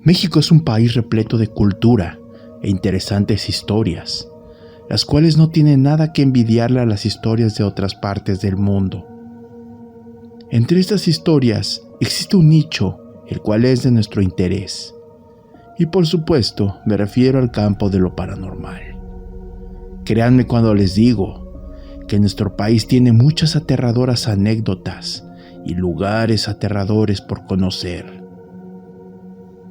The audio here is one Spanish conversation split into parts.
México es un país repleto de cultura e interesantes historias, las cuales no tienen nada que envidiarle a las historias de otras partes del mundo. Entre estas historias existe un nicho, el cual es de nuestro interés. Y por supuesto, me refiero al campo de lo paranormal. Créanme cuando les digo que nuestro país tiene muchas aterradoras anécdotas y lugares aterradores por conocer.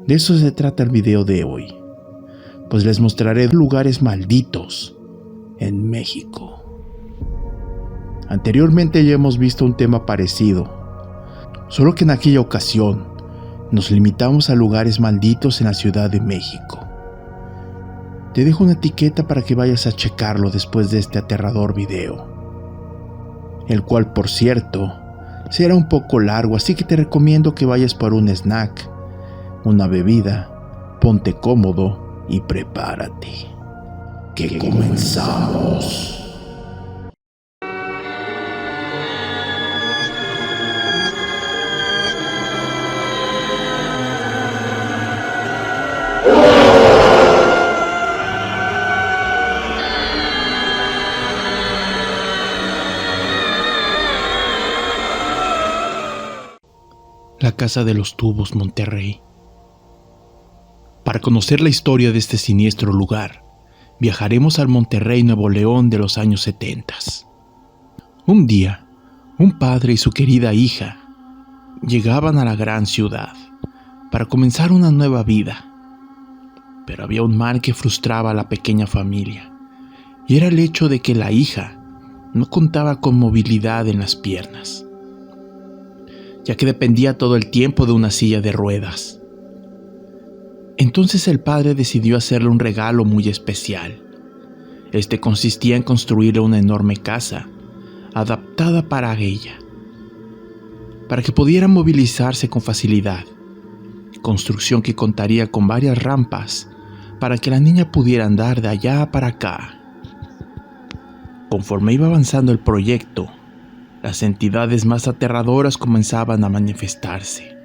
De eso se trata el video de hoy, pues les mostraré lugares malditos en México. Anteriormente ya hemos visto un tema parecido, solo que en aquella ocasión nos limitamos a lugares malditos en la Ciudad de México. Te dejo una etiqueta para que vayas a checarlo después de este aterrador video, el cual, por cierto, será un poco largo, así que te recomiendo que vayas por un snack, una bebida, ponte cómodo y prepárate, que comenzamos. La Casa de los Tubos, Monterrey. Para conocer la historia de este siniestro lugar, viajaremos al Monterrey, Nuevo León de los años 70. Un día, un padre y su querida hija llegaban a la gran ciudad para comenzar una nueva vida. Pero había un mal que frustraba a la pequeña familia, y era el hecho de que la hija no contaba con movilidad en las piernas, ya que dependía todo el tiempo de una silla de ruedas. Entonces el padre decidió hacerle un regalo muy especial. Este consistía en construirle una enorme casa, adaptada para ella, para que pudiera movilizarse con facilidad. Construcción que contaría con varias rampas, para que la niña pudiera andar de allá para acá. Conforme iba avanzando el proyecto, las entidades más aterradoras comenzaban a manifestarse.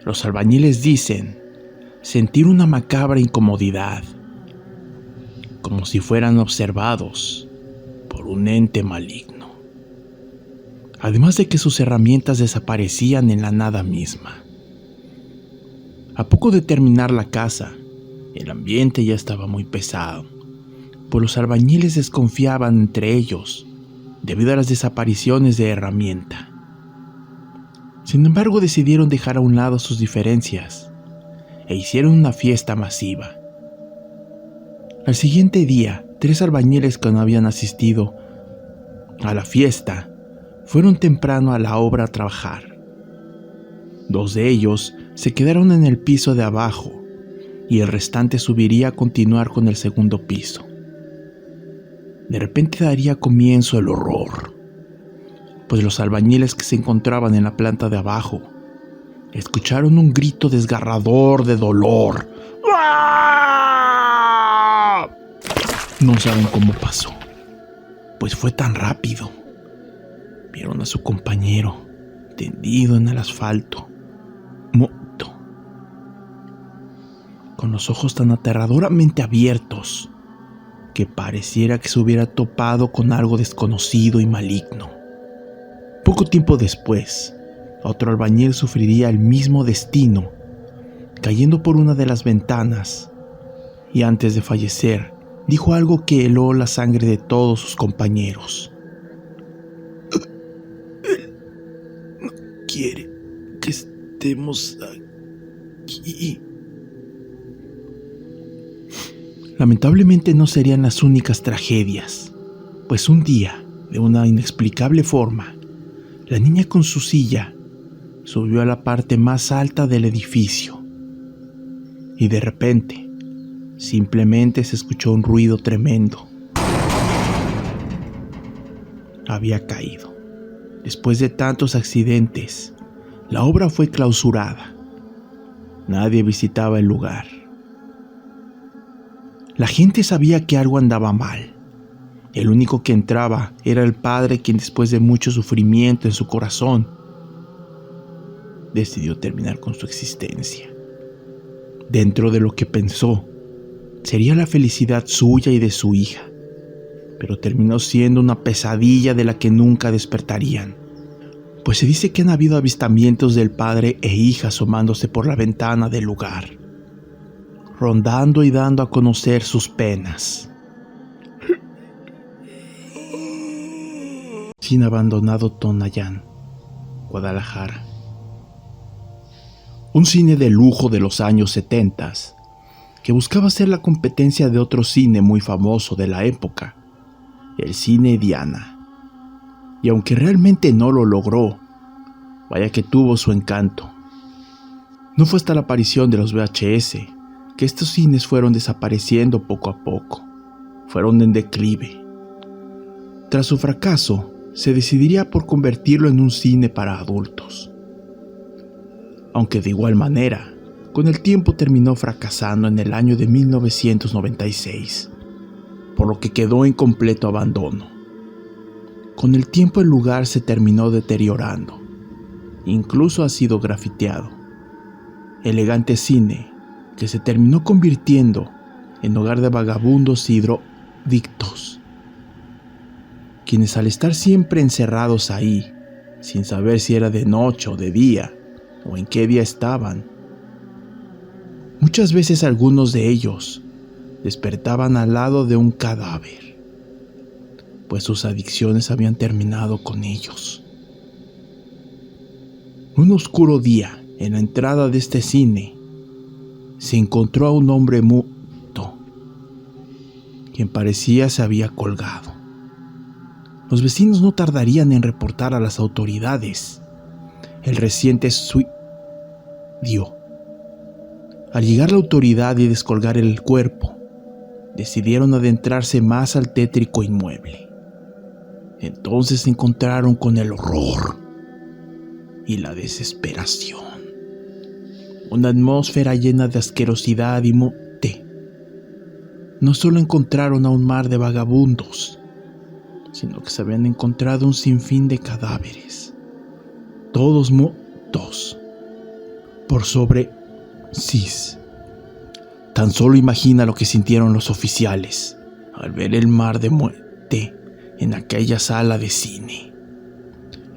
Los albañiles dicen sentir una macabra incomodidad, como si fueran observados por un ente maligno. Además de que sus herramientas desaparecían en la nada misma. A poco de terminar la casa, el ambiente ya estaba muy pesado, pues los albañiles desconfiaban entre ellos debido a las desapariciones de herramienta. Sin embargo, decidieron dejar a un lado sus diferencias e hicieron una fiesta masiva. Al siguiente día, 3 albañiles que no habían asistido a la fiesta fueron temprano a la obra a trabajar. 2 de ellos se quedaron en el piso de abajo y el restante subiría a continuar con el segundo piso. De repente daría comienzo el horror, pues los albañiles que se encontraban en la planta de abajo escucharon un grito desgarrador de dolor. No saben cómo pasó, pues fue tan rápido. Vieron a su compañero tendido en el asfalto, muerto, con los ojos tan aterradoramente abiertos que pareciera que se hubiera topado con algo desconocido y maligno. Poco tiempo después, otro albañil sufriría el mismo destino, cayendo por una de las ventanas, y antes de fallecer, dijo algo que heló la sangre de todos sus compañeros. Él no quiere que estemos aquí. Lamentablemente no serían las únicas tragedias, pues un día, de una inexplicable forma, la niña con su silla subió a la parte más alta del edificio y de repente, simplemente se escuchó un ruido tremendo. Había caído. Después de tantos accidentes, la obra fue clausurada. Nadie visitaba el lugar. La gente sabía que algo andaba mal. El único que entraba era el padre, quien después de mucho sufrimiento en su corazón, decidió terminar con su existencia. Dentro de lo que pensó, sería la felicidad suya y de su hija, pero terminó siendo una pesadilla de la que nunca despertarían, pues se dice que han habido avistamientos del padre e hija asomándose por la ventana del lugar, rondando y dando a conocer sus penas. Sin abandonado Tonayán, Guadalajara. Un cine de lujo de los años 70 que buscaba ser la competencia de otro cine muy famoso de la época, el cine Diana. Y aunque realmente no lo logró, vaya que tuvo su encanto. No fue hasta la aparición de los VHS que estos cines fueron desapareciendo poco a poco, fueron en declive. Tras su fracaso, se decidiría por convertirlo en un cine para adultos. Aunque de igual manera, con el tiempo terminó fracasando en el año de 1996, por lo que quedó en completo abandono. Con el tiempo el lugar se terminó deteriorando, incluso ha sido grafiteado. Elegante cine que se terminó convirtiendo en hogar de vagabundos y drogadictos, quienes al estar siempre encerrados ahí, sin saber si era de noche o de día, o en qué día estaban, muchas veces algunos de ellos despertaban al lado de un cadáver, pues sus adicciones habían terminado con ellos. Un oscuro día, en la entrada de este cine, se encontró a un hombre muerto, quien parecía se había colgado. Los vecinos no tardarían en reportar a las autoridades el reciente suicidio. Al llegar la autoridad y descolgar el cuerpo, decidieron adentrarse más al tétrico inmueble. Entonces se encontraron con el horror y la desesperación. Una atmósfera llena de asquerosidad y muerte. No solo encontraron a un mar de vagabundos, sino que se habían encontrado un sinfín de cadáveres, todos muertos por sobredosis. Tan solo imagina lo que sintieron los oficiales al ver el mar de muerte en aquella sala de cine.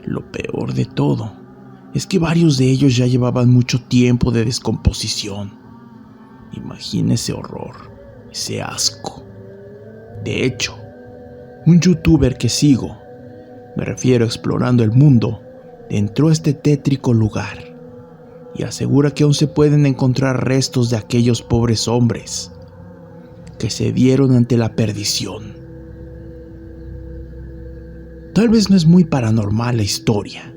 Lo peor de todo es que varios de ellos ya llevaban mucho tiempo de descomposición. Imagina ese horror, ese asco. De hecho, un youtuber que sigo, me refiero a Explorando el Mundo, entró a este tétrico lugar y asegura que aún se pueden encontrar restos de aquellos pobres hombres que se dieron ante la perdición. Tal vez no es muy paranormal la historia,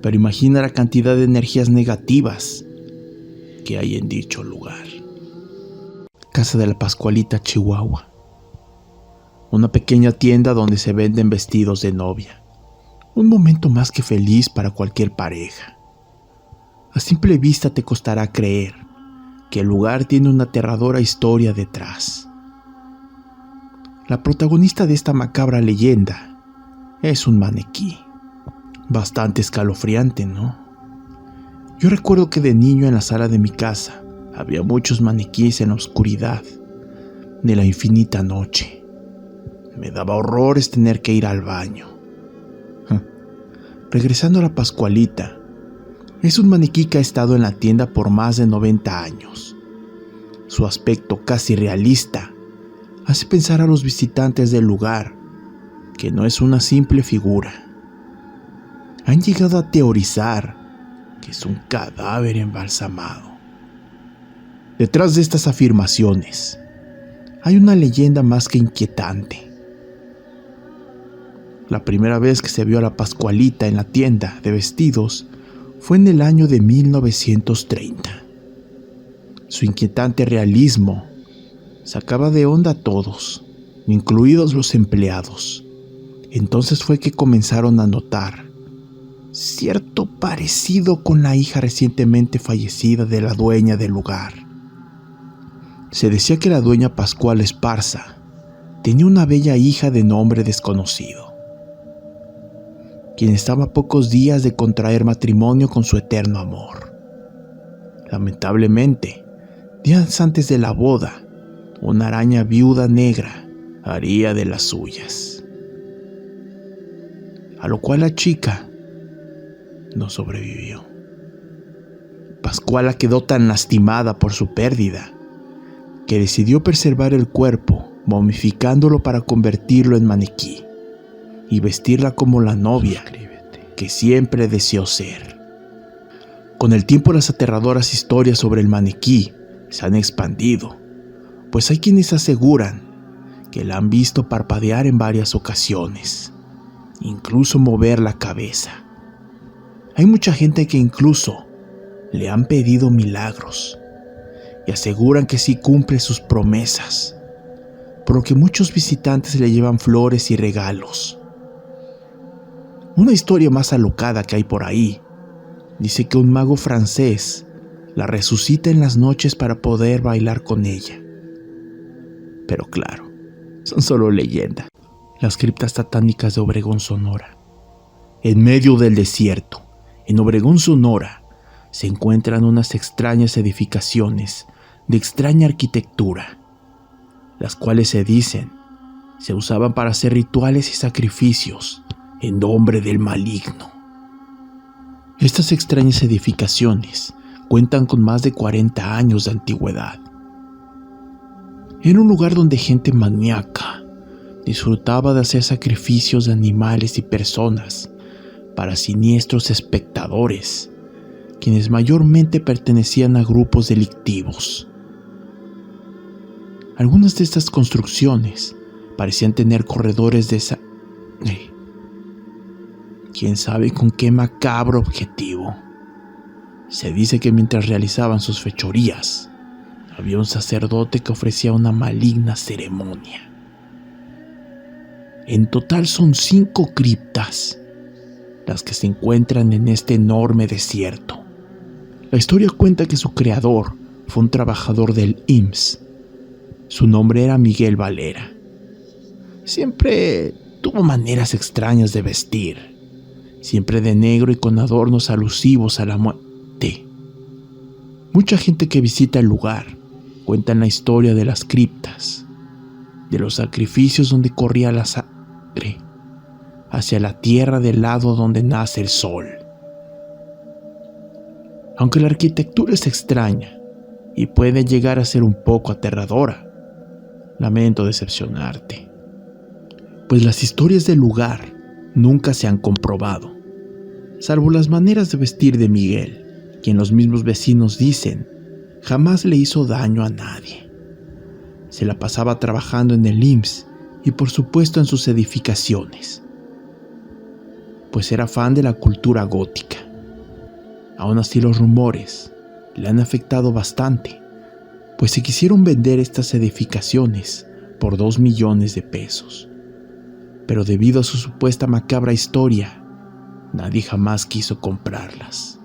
pero imagina la cantidad de energías negativas que hay en dicho lugar. Casa de la Pascualita, Chihuahua. Una pequeña tienda donde se venden vestidos de novia. Un momento más que feliz para cualquier pareja. A simple vista te costará creer que el lugar tiene una aterradora historia detrás. La protagonista de esta macabra leyenda es un maniquí. Bastante escalofriante, ¿no? Yo recuerdo que de niño en la sala de mi casa había muchos maniquíes en la oscuridad de la infinita noche. Me daba horrores tener que ir al baño. Regresando a la Pascualita, es un maniquí que ha estado en la tienda por más de 90 años. Su aspecto casi realista hace pensar a los visitantes del lugar que no es una simple figura. Han llegado a teorizar que es un cadáver embalsamado. Detrás de estas afirmaciones hay una leyenda más que inquietante. La primera vez que se vio a la Pascualita en la tienda de vestidos fue en el año de 1930. Su inquietante realismo sacaba de onda a todos, incluidos los empleados. Entonces fue que comenzaron a notar cierto parecido con la hija recientemente fallecida de la dueña del lugar. Se decía que la dueña Pascual Esparza tenía una bella hija de nombre desconocido. quien estaba a pocos días de contraer matrimonio con su eterno amor. Lamentablemente, días antes de la boda, una araña viuda negra haría de las suyas, a lo cual la chica no sobrevivió. Pascuala quedó tan lastimada por su pérdida que decidió preservar el cuerpo, momificándolo para convertirlo en maniquí y vestirla como la novia que siempre deseó ser. Con el tiempo, las aterradoras historias sobre el maniquí se han expandido, pues hay quienes aseguran que la han visto parpadear en varias ocasiones, incluso mover la cabeza. Hay mucha gente que incluso le han pedido milagros y aseguran que sí cumple sus promesas, por lo que muchos visitantes le llevan flores y regalos. Una historia más alocada que hay por ahí dice que un mago francés la resucita en las noches para poder bailar con ella. Pero claro, son solo leyendas. Las criptas satánicas de Obregón, Sonora. En medio del desierto, en Obregón, Sonora, se encuentran unas extrañas edificaciones de extraña arquitectura, las cuales se usaban para hacer rituales y sacrificios en nombre del maligno. Estas extrañas edificaciones cuentan con más de 40 años de antigüedad. Era un lugar donde gente maníaca disfrutaba de hacer sacrificios de animales y personas para siniestros espectadores, quienes mayormente pertenecían a grupos delictivos. Algunas de estas construcciones parecían tener corredores de sangre. ¿Quién sabe con qué macabro objetivo? Se dice que mientras realizaban sus fechorías, había un sacerdote que ofrecía una maligna ceremonia. En total son 5 criptas las que se encuentran en este enorme desierto. La historia cuenta que su creador fue un trabajador del IMSS. Su nombre era Miguel Valera. Siempre tuvo maneras extrañas de vestir, siempre de negro y con adornos alusivos a la muerte. Mucha gente que visita el lugar cuenta la historia de las criptas, de los sacrificios donde corría la sangre hacia la tierra del lado donde nace el sol. Aunque la arquitectura es extraña y puede llegar a ser un poco aterradora, lamento decepcionarte, pues las historias del lugar nunca se han comprobado, salvo las maneras de vestir de Miguel, quien los mismos vecinos dicen jamás le hizo daño a nadie. Se la pasaba trabajando en el IMSS y por supuesto en sus edificaciones, pues era fan de la cultura gótica. Aún así, los rumores le han afectado bastante, pues se quisieron vender estas edificaciones por 2 millones de pesos. Pero debido a su supuesta macabra historia, nadie jamás quiso comprarlas.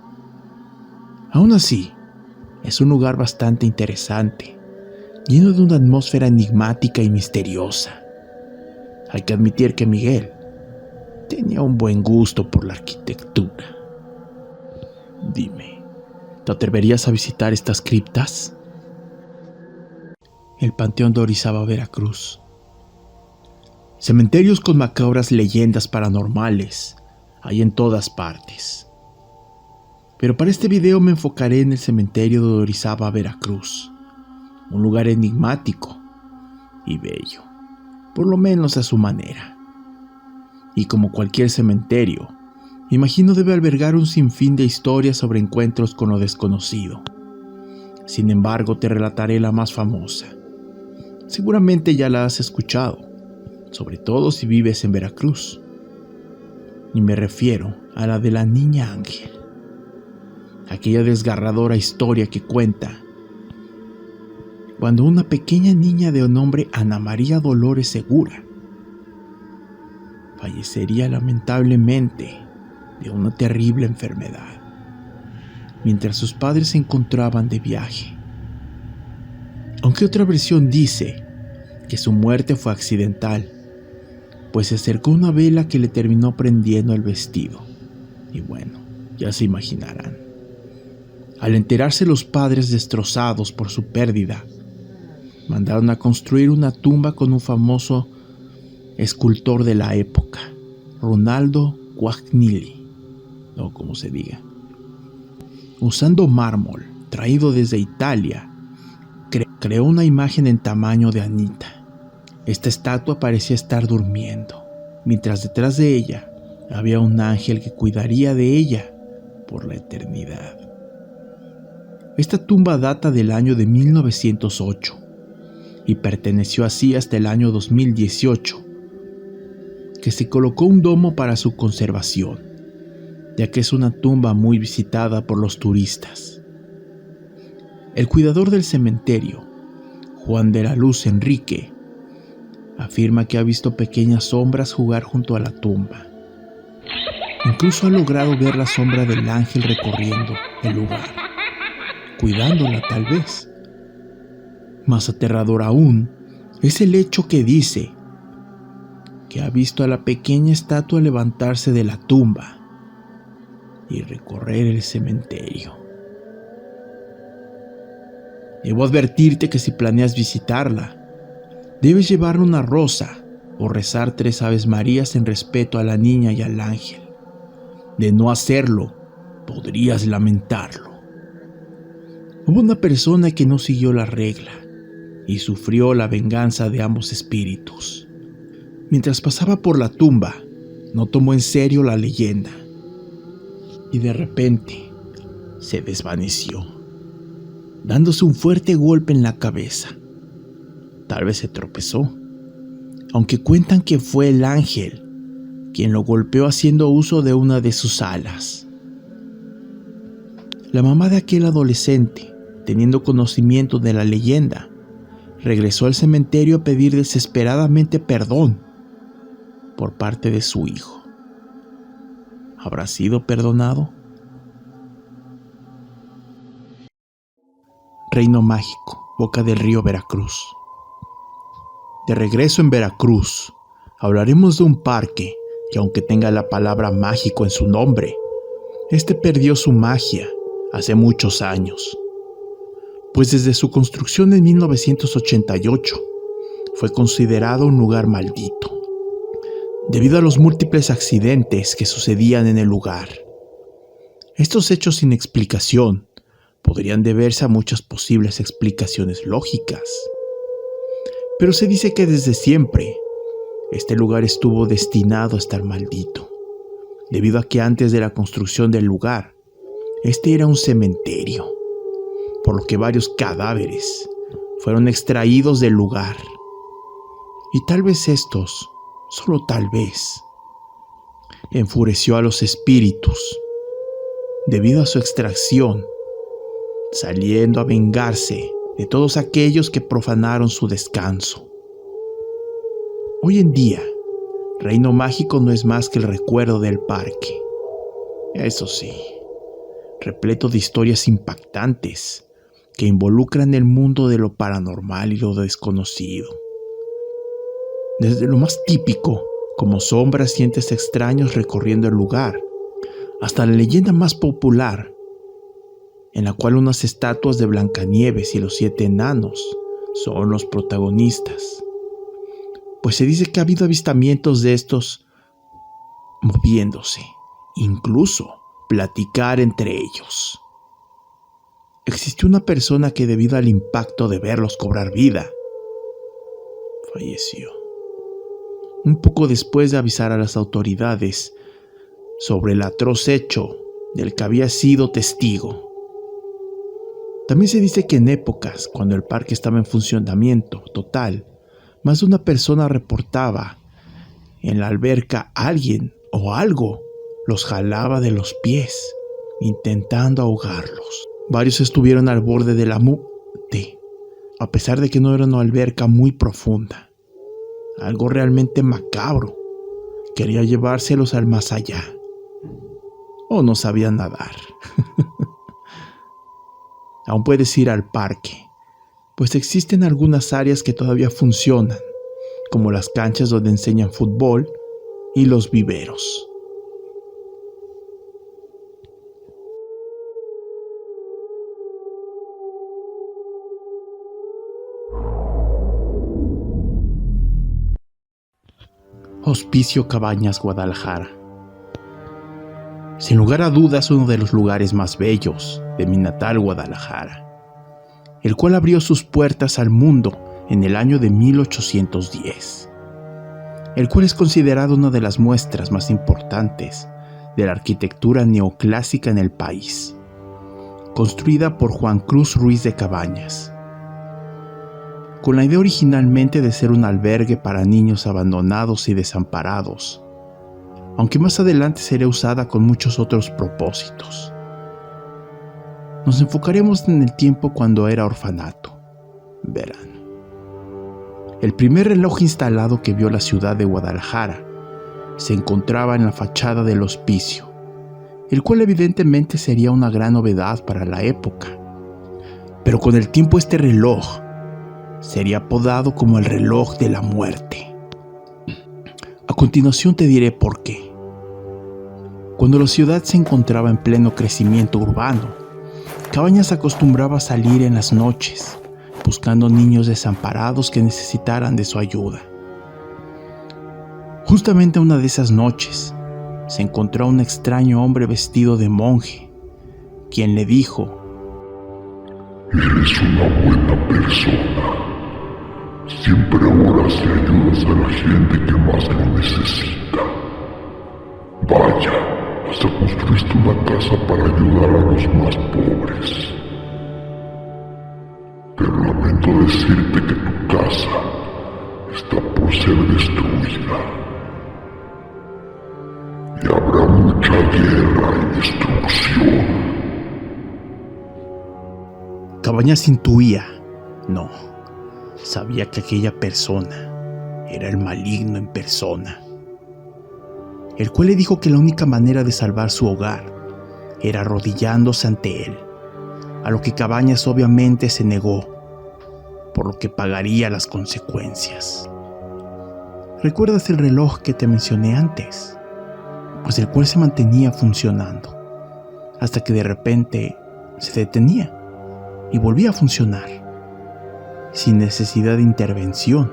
Aún así, es un lugar bastante interesante, lleno de una atmósfera enigmática y misteriosa. Hay que admitir que Miguel tenía un buen gusto por la arquitectura. Dime, ¿te atreverías a visitar estas criptas? El Panteón de Orizaba, Veracruz. Cementerios con macabras leyendas paranormales hay en todas partes. Pero para este video me enfocaré en el cementerio de Orizaba, Veracruz. Un lugar enigmático y bello, por lo menos a su manera. Y como cualquier cementerio, imagino debe albergar un sinfín de historias sobre encuentros con lo desconocido. Sin embargo, te relataré la más famosa. Seguramente ya la has escuchado, sobre todo si vives en Veracruz. Y me refiero a la de la Niña Ángel. Aquella desgarradora historia que cuenta cuando una pequeña niña de nombre Ana María Dolores Segura fallecería lamentablemente de una terrible enfermedad, mientras sus padres se encontraban de viaje. Aunque otra versión dice que su muerte fue accidental, pues se acercó una vela que le terminó prendiendo el vestido. Y bueno, ya se imaginarán. Al enterarse los padres destrozados por su pérdida, mandaron a construir una tumba con un famoso escultor de la época, Ronaldo Guagnini, o como se diga. Usando mármol traído desde Italia, creó una imagen en tamaño de Anita. Esta estatua parecía estar durmiendo, mientras detrás de ella había un ángel que cuidaría de ella por la eternidad. Esta tumba data del año de 1908 y perteneció así hasta el año 2018, que se colocó un domo para su conservación, ya que es una tumba muy visitada por los turistas. El cuidador del cementerio, Juan de la Luz Enrique, afirma que ha visto pequeñas sombras jugar junto a la tumba. Incluso ha logrado ver la sombra del ángel recorriendo el lugar, cuidándola tal vez. Más aterrador aún es el hecho que dice que ha visto a la pequeña estatua levantarse de la tumba y recorrer el cementerio. Debo advertirte que si planeas visitarla, debes llevar una rosa o rezar 3 Aves Marías en respeto a la niña y al ángel. De no hacerlo, podrías lamentarlo. Hubo una persona que no siguió la regla y sufrió la venganza de ambos espíritus. Mientras pasaba por la tumba, no tomó en serio la leyenda y de repente se desvaneció, dándose un fuerte golpe en la cabeza. Tal vez se tropezó, aunque cuentan que fue el ángel quien lo golpeó haciendo uso de una de sus alas. La mamá de aquel adolescente, teniendo conocimiento de la leyenda, regresó al cementerio a pedir desesperadamente perdón por parte de su hijo. ¿Habrá sido perdonado? Reino Mágico, Boca del Río, Veracruz. De regreso en Veracruz, hablaremos de un parque que, aunque tenga la palabra mágico en su nombre, este perdió su magia hace muchos años, pues desde su construcción en 1988 fue considerado un lugar maldito, debido a los múltiples accidentes que sucedían en el lugar. Estos hechos sin explicación podrían deberse a muchas posibles explicaciones lógicas, pero se dice que desde siempre este lugar estuvo destinado a estar maldito, debido a que antes de la construcción del lugar, este era un cementerio, por lo que varios cadáveres fueron extraídos del lugar. Y tal vez estos, solo tal vez, enfureció a los espíritus, debido a su extracción, saliendo a vengarse de todos aquellos que profanaron su descanso. Hoy en día, Reino Mágico no es más que el recuerdo del parque. Eso sí, repleto de historias impactantes que involucran el mundo de lo paranormal y lo desconocido. Desde lo más típico, como sombras y entes extraños recorriendo el lugar, hasta la leyenda más popular, en la cual unas estatuas de Blancanieves y los 7 enanos son los protagonistas. Pues se dice que ha habido avistamientos de estos moviéndose, incluso platicar entre ellos. Existió una persona que, debido al impacto de verlos cobrar vida, falleció. Un poco después de avisar a las autoridades sobre el atroz hecho del que había sido testigo. También se dice que en épocas, cuando el parque estaba en funcionamiento total, más de una persona reportaba en la alberca alguien o algo los jalaba de los pies, intentando ahogarlos. Varios estuvieron al borde de la muerte, a pesar de que no era una alberca muy profunda. Algo realmente macabro quería llevárselos al más allá. O no sabían nadar. Aún puedes ir al parque, pues existen algunas áreas que todavía funcionan, como las canchas donde enseñan fútbol y los viveros. Hospicio Cabañas, Guadalajara. Sin lugar a dudas, uno de los lugares más bellos de mi natal Guadalajara, el cual abrió sus puertas al mundo en el año de 1810, el cual es considerado una de las muestras más importantes de la arquitectura neoclásica en el país, construida por Juan Cruz Ruiz de Cabañas, con la idea originalmente de ser un albergue para niños abandonados y desamparados, aunque más adelante sería usada con muchos otros propósitos. Nos enfocaremos en el tiempo cuando era orfanato, verano. El primer reloj instalado que vio la ciudad de Guadalajara se encontraba en la fachada del hospicio, el cual evidentemente sería una gran novedad para la época. Pero con el tiempo este reloj sería apodado como el reloj de la muerte. A continuación te diré por qué. Cuando la ciudad se encontraba en pleno crecimiento urbano, Cabañas acostumbraba a salir en las noches, buscando niños desamparados que necesitaran de su ayuda. Justamente una de esas noches, se encontró a un extraño hombre vestido de monje, quien le dijo: "Eres una buena persona. Siempre oras y ayudas a la gente que más lo necesita. Vaya, hasta construiste una casa para ayudar a los más pobres. Pero lamento decirte que tu casa está por ser destruida. Y habrá mucha guerra y destrucción". Cabañas intuía, no, sabía que aquella persona era el maligno en persona, el cual le dijo que la única manera de salvar su hogar era arrodillándose ante él, a lo que Cabañas obviamente se negó, por lo que pagaría las consecuencias. ¿Recuerdas el reloj que te mencioné antes? Pues el cual se mantenía funcionando, hasta que de repente se detenía y volvía a funcionar, sin necesidad de intervención.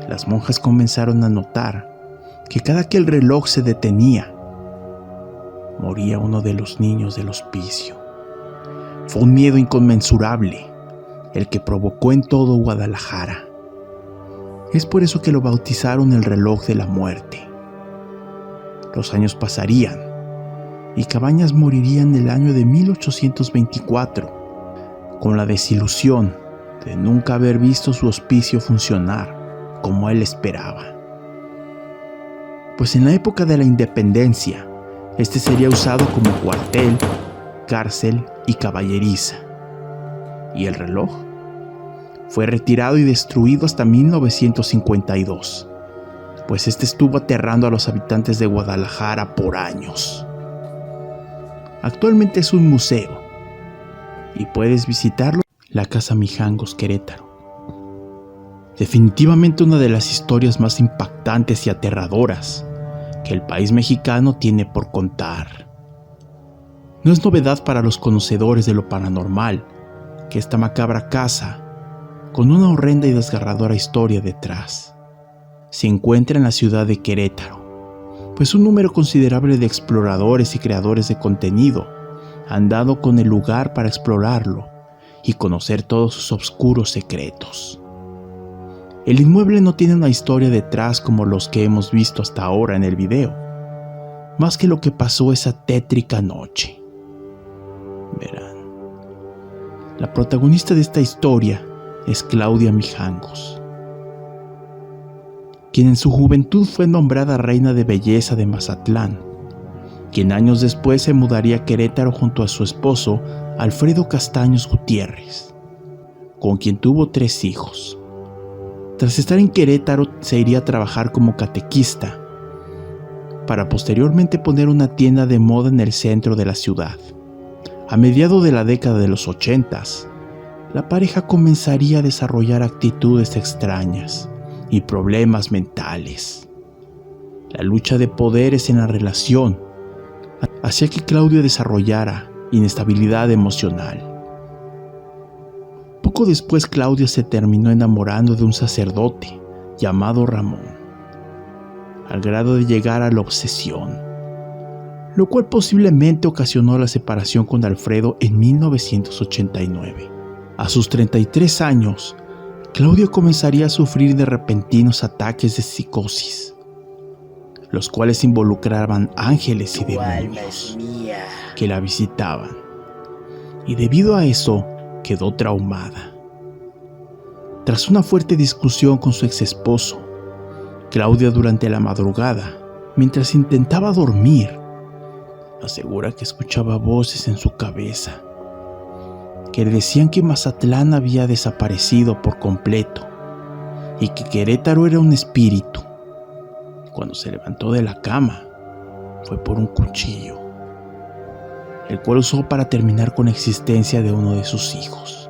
Las monjas comenzaron a notar que cada que el reloj se detenía, moría uno de los niños del hospicio. Fue un miedo inconmensurable el que provocó en todo Guadalajara. Es por eso que lo bautizaron el reloj de la muerte. Los años pasarían y Cabañas moriría en el año de 1824, con la desilusión de nunca haber visto su hospicio funcionar como él esperaba. Pues en la época de la independencia, este sería usado como cuartel, cárcel y caballeriza. Y el reloj fue retirado y destruido hasta 1952, pues este estuvo aterrando a los habitantes de Guadalajara por años. Actualmente es un museo y puedes visitarlo, la Casa Mijangos, Querétaro. Definitivamente una de las historias más impactantes y aterradoras que el país mexicano tiene por contar. No es novedad para los conocedores de lo paranormal que esta macabra casa, con una horrenda y desgarradora historia detrás, se encuentra en la ciudad de Querétaro, pues un número considerable de exploradores y creadores de contenido han dado con el lugar para explorarlo y conocer todos sus oscuros secretos. El inmueble no tiene una historia detrás como los que hemos visto hasta ahora en el video, más que lo que pasó esa tétrica noche. Verán, la protagonista de esta historia es Claudia Mijangos, quien en su juventud fue nombrada reina de belleza de Mazatlán, quien años después se mudaría a Querétaro junto a su esposo Alfredo Castaños Gutiérrez, con quien tuvo 3 hijos. Tras estar en Querétaro se iría a trabajar como catequista, para posteriormente poner una tienda de moda en el centro de la ciudad. A mediados de la década de los 80s, la pareja comenzaría a desarrollar actitudes extrañas y problemas mentales. La lucha de poderes en la relación hacía que Claudia desarrollara inestabilidad emocional. Poco después, Claudia se terminó enamorando de un sacerdote llamado Ramón, al grado de llegar a la obsesión, lo cual posiblemente ocasionó la separación con Alfredo en 1989. A sus 33 años, Claudia comenzaría a sufrir de repentinos ataques de psicosis, los cuales involucraban ángeles y demonios que la visitaban, y debido a eso quedó traumada. Tras una fuerte discusión con su ex esposo, Claudia, durante la madrugada, mientras intentaba dormir, asegura que escuchaba voces en su cabeza que le decían que Mazatlán había desaparecido por completo y que Querétaro era un espíritu. Cuando se levantó de la cama, fue por un cuchillo, el cual usó para terminar con la existencia de uno de sus hijos,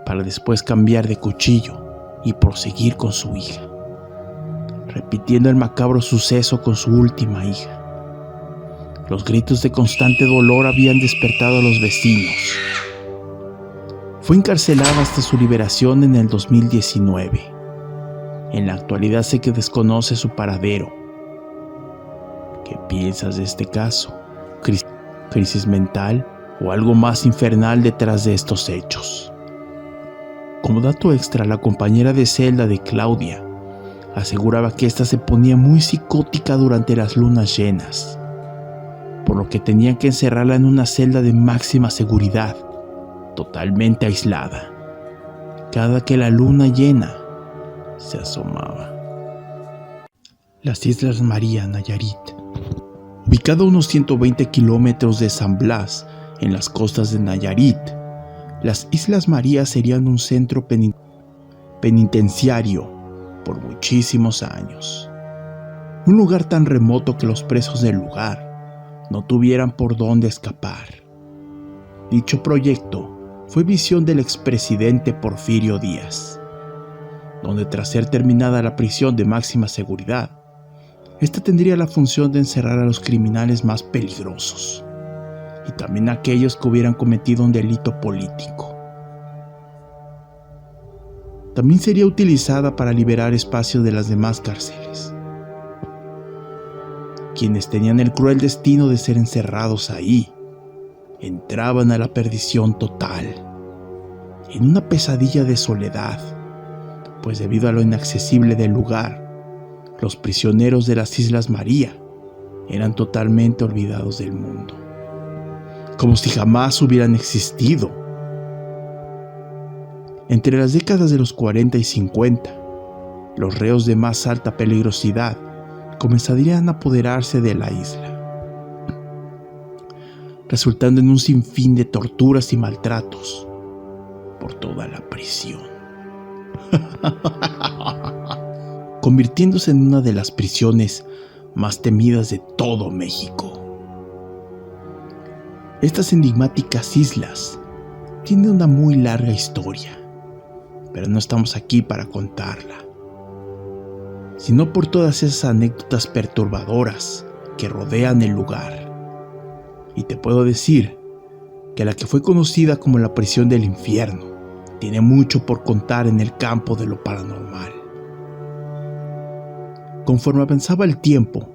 para después cambiar de cuchillo y proseguir con su hija, repitiendo el macabro suceso con su última hija. Los gritos de constante dolor habían despertado a los vecinos. Fue encarcelada hasta su liberación en el 2019. En la actualidad sé que desconoce su paradero. ¿Qué piensas de este caso? ¿Crisis mental o algo más infernal detrás de estos hechos? Como dato extra, la compañera de celda de Claudia aseguraba que ésta se ponía muy psicótica durante las lunas llenas, por lo que tenían que encerrarla en una celda de máxima seguridad, totalmente aislada, cada que la luna llena se asomaba. Las Islas María, Nayarit. Ubicado a unos 120 kilómetros de San Blas, en las costas de Nayarit, las Islas María serían un centro penitenciario por muchísimos años. Un lugar tan remoto que los presos del lugar no tuvieran por dónde escapar. Dicho proyecto fue visión del expresidente Porfirio Díaz, donde tras ser terminada la prisión de máxima seguridad, esta tendría la función de encerrar a los criminales más peligrosos y también a aquellos que hubieran cometido un delito político. También sería utilizada para liberar espacios de las demás cárceles. Quienes tenían el cruel destino de ser encerrados ahí entraban a la perdición total, en una pesadilla de soledad, pues debido a lo inaccesible del lugar, los prisioneros de las Islas María eran totalmente olvidados del mundo, como si jamás hubieran existido. Entre las décadas de los 40 y 50, los reos de más alta peligrosidad comenzarían a apoderarse de la isla, resultando en un sinfín de torturas y maltratos por toda la prisión, convirtiéndose en una de las prisiones más temidas de todo México. Estas enigmáticas islas tienen una muy larga historia, pero no estamos aquí para contarla, sino por todas esas anécdotas perturbadoras que rodean el lugar. Y te puedo decir que la que fue conocida como la prisión del infierno tiene mucho por contar en el campo de lo paranormal. Conforme avanzaba el tiempo,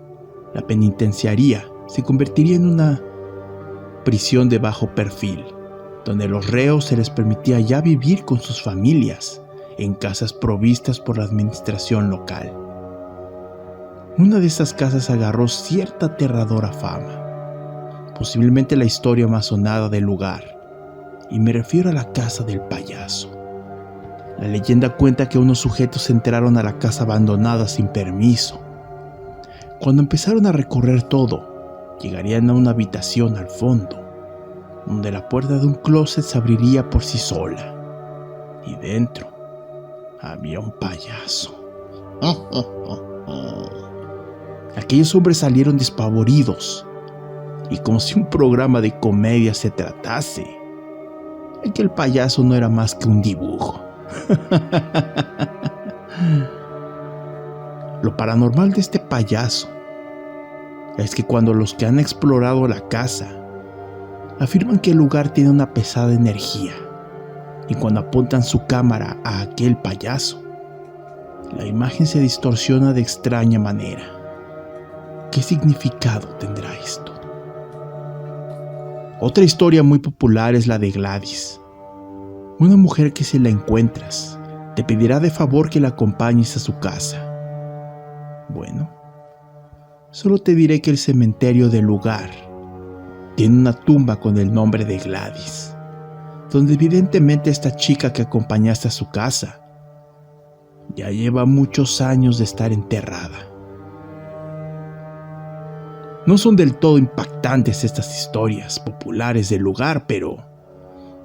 la penitenciaría se convertiría en una prisión de bajo perfil, donde a los reos se les permitía ya vivir con sus familias en casas provistas por la administración local. Una de esas casas agarró cierta aterradora fama, posiblemente la historia más sonada del lugar, y me refiero a la casa del payaso. La leyenda cuenta que unos sujetos entraron a la casa abandonada sin permiso. Cuando empezaron a recorrer todo, llegarían a una habitación al fondo, donde la puerta de un closet se abriría por sí sola, y dentro había un payaso. Aquellos hombres salieron despavoridos, y como si un programa de comedia se tratase, aquel payaso no era más que un dibujo. Lo paranormal de este payaso es que cuando los que han explorado la casa afirman que el lugar tiene una pesada energía, y cuando apuntan su cámara a aquel payaso, la imagen se distorsiona de extraña manera. ¿Qué significado tendrá esto? Otra historia muy popular es la de Gladys, una mujer que si la encuentras, te pedirá de favor que la acompañes a su casa. Bueno, solo te diré que el cementerio del lugar tiene una tumba con el nombre de Gladys, donde evidentemente esta chica que acompañaste a su casa ya lleva muchos años de estar enterrada. No son del todo impactantes estas historias populares del lugar, pero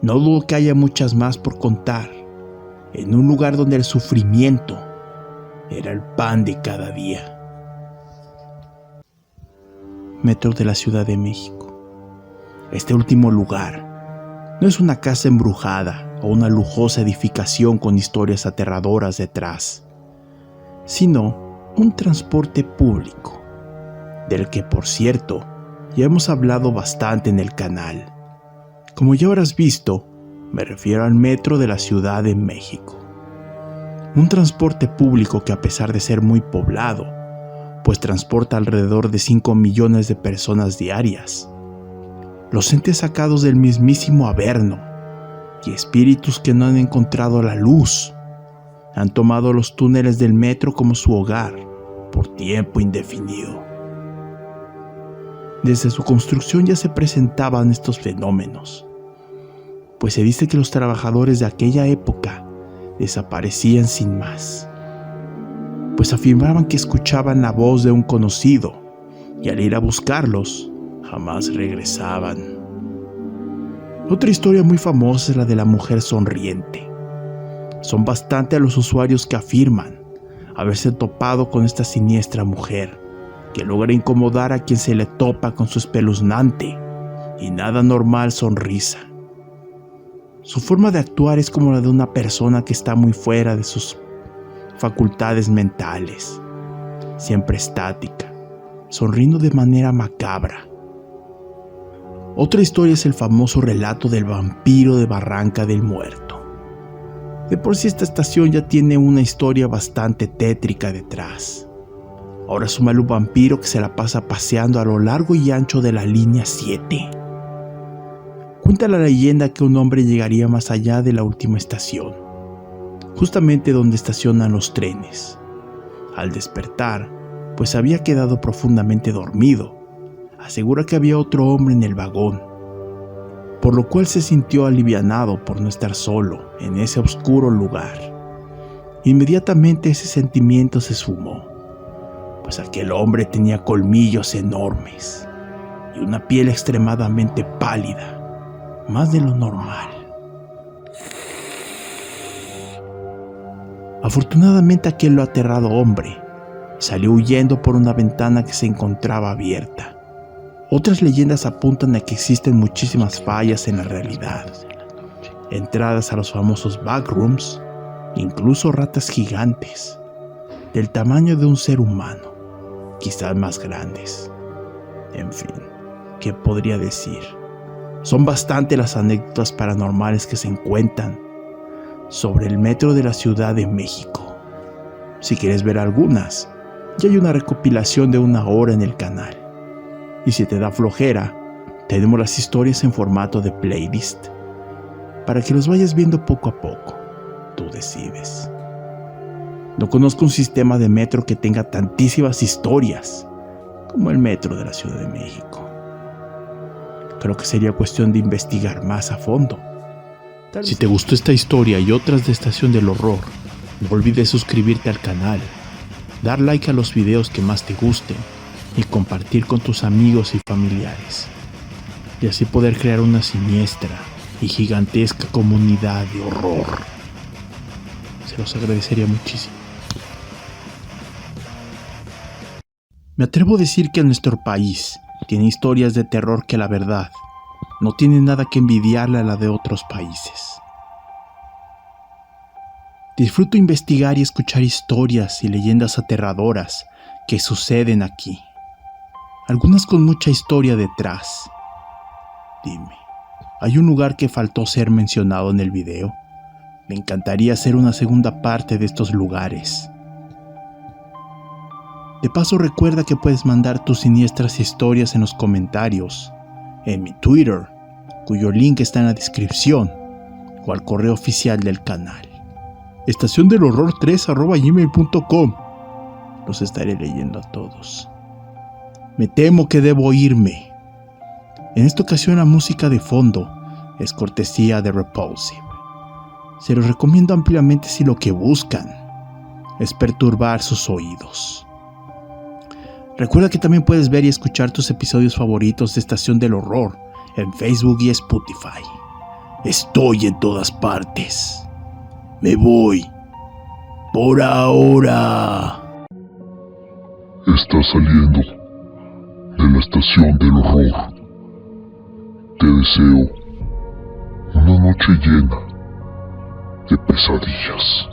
no dudo que haya muchas más por contar, en un lugar donde el sufrimiento era el pan de cada día. Metro de la Ciudad de México. Este último lugar no es una casa embrujada o una lujosa edificación con historias aterradoras detrás, sino un transporte público, del que, por cierto, ya hemos hablado bastante en el canal. Como ya habrás visto, me refiero al Metro de la Ciudad de México. Un transporte público que, a pesar de ser muy poblado, pues transporta alrededor de 5 millones de personas diarias, los entes sacados del mismísimo Averno y espíritus que no han encontrado la luz han tomado los túneles del metro como su hogar por tiempo indefinido. Desde su construcción ya se presentaban estos fenómenos, pues se dice que los trabajadores de aquella época desaparecían sin más, pues afirmaban que escuchaban la voz de un conocido y al ir a buscarlos jamás regresaban. Otra historia muy famosa es la de la mujer sonriente. Son bastante los usuarios que afirman haberse topado con esta siniestra mujer que logra incomodar a quien se le topa con su espeluznante y nada normal sonrisa. Su forma de actuar es como la de una persona que está muy fuera de sus facultades mentales, siempre estática, sonriendo de manera macabra. Otra historia es el famoso relato del vampiro de Barranca del Muerto. De por sí esta estación ya tiene una historia bastante tétrica detrás. Ahora súmale un vampiro que se la pasa paseando a lo largo y ancho de la línea 7. Cuenta la leyenda que un hombre llegaría más allá de la última estación, justamente donde estacionan los trenes. Al despertar, pues había quedado profundamente dormido, asegura que había otro hombre en el vagón, por lo cual se sintió alivianado por no estar solo en ese oscuro lugar. Inmediatamente ese sentimiento se esfumó, pues aquel hombre tenía colmillos enormes y una piel extremadamente pálida, más de lo normal. Afortunadamente aquel aterrado hombre salió huyendo por una ventana que se encontraba abierta. Otras leyendas apuntan a que existen muchísimas fallas en la realidad, entradas a los famosos backrooms, incluso ratas gigantes, del tamaño de un ser humano, quizás más grandes. En fin, ¿qué podría decir? Son bastante las anécdotas paranormales que se encuentran sobre el metro de la Ciudad de México. Si quieres ver algunas, ya hay una recopilación de 1 hora en el canal. Y si te da flojera, tenemos las historias en formato de playlist, para que los vayas viendo poco a poco. Tú decides. No conozco un sistema de metro que tenga tantísimas historias como el metro de la Ciudad de México. Creo que sería cuestión de investigar más a fondo. Si te gustó esta historia y otras de Estación del Horror, no olvides suscribirte al canal, dar like a los videos que más te gusten y compartir con tus amigos y familiares, y así poder crear una siniestra y gigantesca comunidad de horror. Se los agradecería muchísimo. Me atrevo a decir que nuestro país tiene historias de terror que, la verdad, no tiene nada que envidiarle a la de otros países. Disfruto investigar y escuchar historias y leyendas aterradoras que suceden aquí. Algunas con mucha historia detrás. Dime, ¿hay un lugar que faltó ser mencionado en el video? Me encantaría hacer una segunda parte de estos lugares. De paso, recuerda que puedes mandar tus siniestras historias en los comentarios, en mi Twitter, cuyo link está en la descripción, o al correo oficial del canal. estaciondelhorror3@gmail.com. Los estaré leyendo a todos. Me temo que debo irme. En esta ocasión la música de fondo es cortesía de Repulsive. Se los recomiendo ampliamente si lo que buscan es perturbar sus oídos. Recuerda que también puedes ver y escuchar tus episodios favoritos de Estación del Horror en Facebook y Spotify. Estoy en todas partes. Me voy. Por ahora. Estás saliendo de la Estación del Horror. Te deseo una noche llena de pesadillas.